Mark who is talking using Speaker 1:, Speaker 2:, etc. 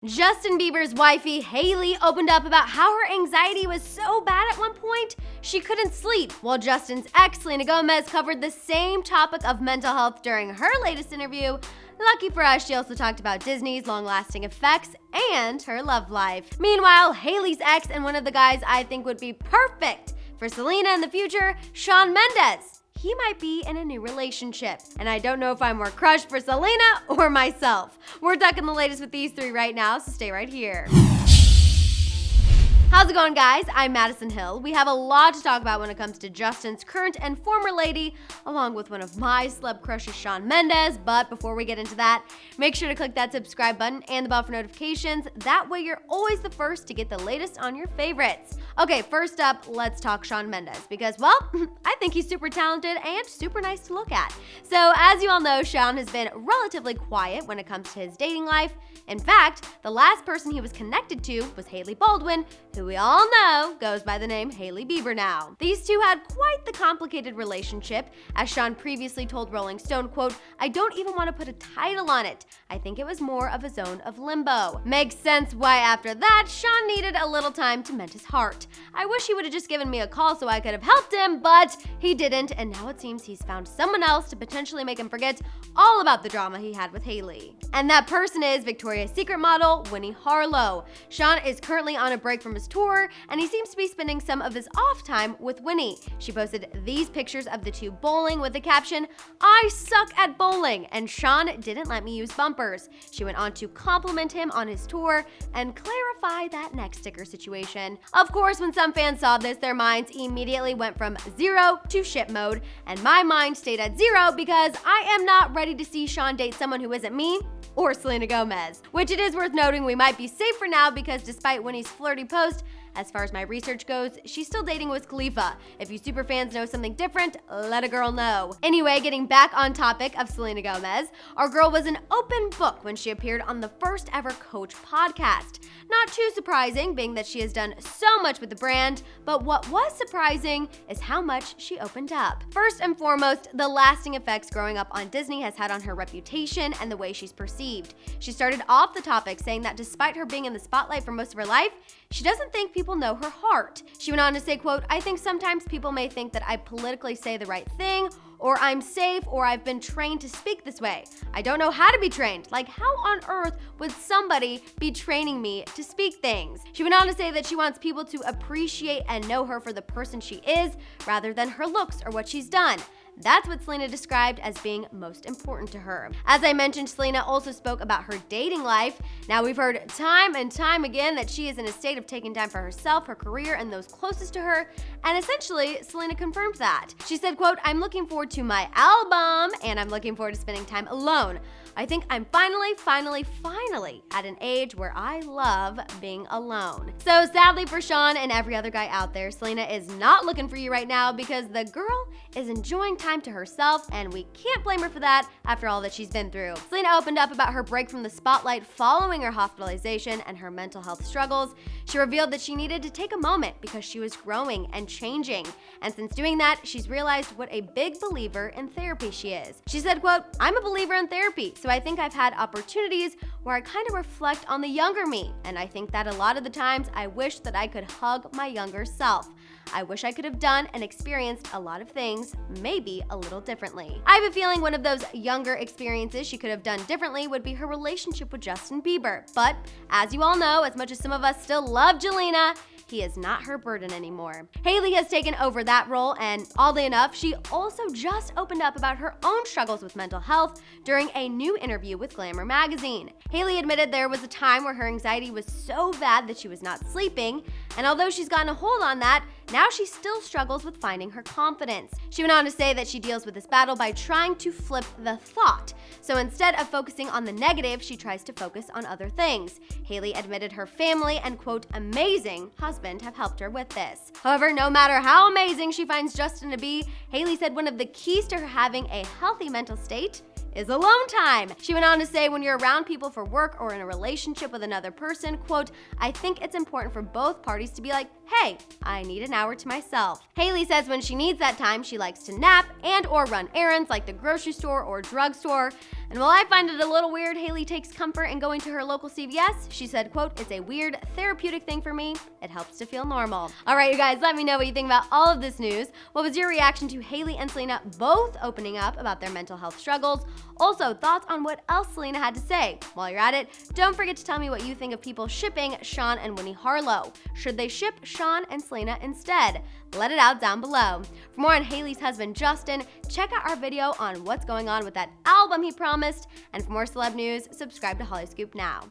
Speaker 1: Justin Bieber's wifey, Hailey, opened up about how her anxiety was so bad at one point, she couldn't sleep, while Justin's ex, Selena Gomez, covered the same topic of mental health during her latest interview. Lucky for us, she also talked about Disney's long-lasting effects and her love life. Meanwhile, Hailey's ex and one of the guys I think would be perfect for Selena in the future, Shawn Mendes. He might be in a new relationship, and I don't know if I'm more crushed for Selena or myself. We're talking the latest with these three right now, so stay right here. How's it going, guys? I'm Madison Hill. We have a lot to talk about when it comes to Justin's current and former lady, along with one of my celeb crushes, Shawn Mendes. But before we get into that, make sure to click that subscribe button and the bell for notifications. That way you're always the first to get the latest on your favorites. Okay, first up, let's talk Shawn Mendes because, well, I think he's super talented and super nice to look at. So as you all know, Shawn has been relatively quiet when it comes to his dating life. In fact, the last person he was connected to was Hailey Baldwin, who we all know goes by the name Hailey Bieber now. These two had quite the complicated relationship, as Shawn previously told Rolling Stone, quote, "I don't even want to put a title on it. I think it was more of a zone of limbo." Makes sense why after that, Shawn needed a little time to mend his heart. I wish he would have just given me a call so I could have helped him, but he didn't, and now it seems he's found someone else to potentially make him forget all about the drama he had with Hailey. And that person is Victoria's Secret model, Winnie Harlow. Shawn is currently on a break from his tour, and he seems to be spending some of his off time with Winnie. She posted these pictures of the two bowling with the caption, "I suck at bowling, and Shawn didn't let me use bumpers." She went on to compliment him on his tour and clarify that neck sticker situation. Of course, when some fans saw this, their minds immediately went from 0 to shit mode, and my mind stayed at 0 because I am not ready to see Shawn date someone who isn't me or Selena Gomez. Which it is worth noting we might be safe for now because despite Winnie's flirty post, as far as my research goes, she's still dating Wiz Khalifa. If you super fans know something different, let a girl know. Anyway, getting back on topic of Selena Gomez, our girl was an open book when she appeared on the first ever Coach podcast. Not too surprising, being that she has done so much with the brand, but what was surprising is how much she opened up. First and foremost, the lasting effects growing up on Disney has had on her reputation and the way she's perceived. She started off the topic saying that despite her being in the spotlight for most of her life, she doesn't think people know her heart. She went on to say, quote, "I think sometimes people may think that I politically say the right thing, or I'm safe, or I've been trained to speak this way. I don't know how to be trained. Like, how on earth would somebody be training me to speak things?" She went on to say that she wants people to appreciate and know her for the person she is, rather than her looks or what she's done. That's what Selena described as being most important to her. As I mentioned, Selena also spoke about her dating life. Now, we've heard time and time again that she is in a state of taking time for herself, her career, and those closest to her, and essentially, Selena confirmed that. She said, quote, "I'm looking forward to my album, and I'm looking forward to spending time alone. I think I'm finally at an age where I love being alone." So sadly for Shawn and every other guy out there, Selena is not looking for you right now because the girl is enjoying time to herself, and we can't blame her for that after all that she's been through. Selena opened up about her break from the spotlight following her hospitalization and her mental health struggles. She revealed that she needed to take a moment because she was growing and changing. And since doing that, she's realized what a big believer in therapy she is. She said, quote, "I'm a believer in therapy, so I think I've had opportunities where I kind of reflect on the younger me. And I think that a lot of the times I wish that I could hug my younger self. I wish I could have done and experienced a lot of things, maybe a little differently." I have a feeling one of those younger experiences she could have done differently would be her relationship with Justin Bieber. But as you all know, as much as some of us still love Jelena, he is not her burden anymore. Hailey has taken over that role, and oddly enough, she also just opened up about her own struggles with mental health during a new interview with Glamour magazine. Hailey admitted there was a time where her anxiety was so bad that she was not sleeping, and although she's gotten a hold on that, now she still struggles with finding her confidence. She went on to say that she deals with this battle by trying to flip the thought. So instead of focusing on the negative, she tries to focus on other things. Hailey admitted her family and, quote, "amazing husband" have helped her with this. However, no matter how amazing she finds Justin to be, Hailey said one of the keys to her having a healthy mental state is alone time. She went on to say, when you're around people for work or in a relationship with another person, quote, "I think it's important for both parties to be like, hey, I need an hour to myself." Hailey says when she needs that time, she likes to nap and or run errands like the grocery store or drugstore. And while I find it a little weird, Hailey takes comfort in going to her local CVS. She said, quote, "It's a weird therapeutic thing for me. It helps to feel normal." All right, you guys, let me know what you think about all of this news. What was your reaction to Hailey and Selena both opening up about their mental health struggles? Also, thoughts on what else Selena had to say? While you're at it, don't forget to tell me what you think of people shipping Shawn and Winnie Harlow. Should they ship Shawn and Selena instead? Let it out down below. For more on Hailey's husband Justin, check out our video on what's going on with that album he promised. And for more celeb news, subscribe to Hollyscoop now.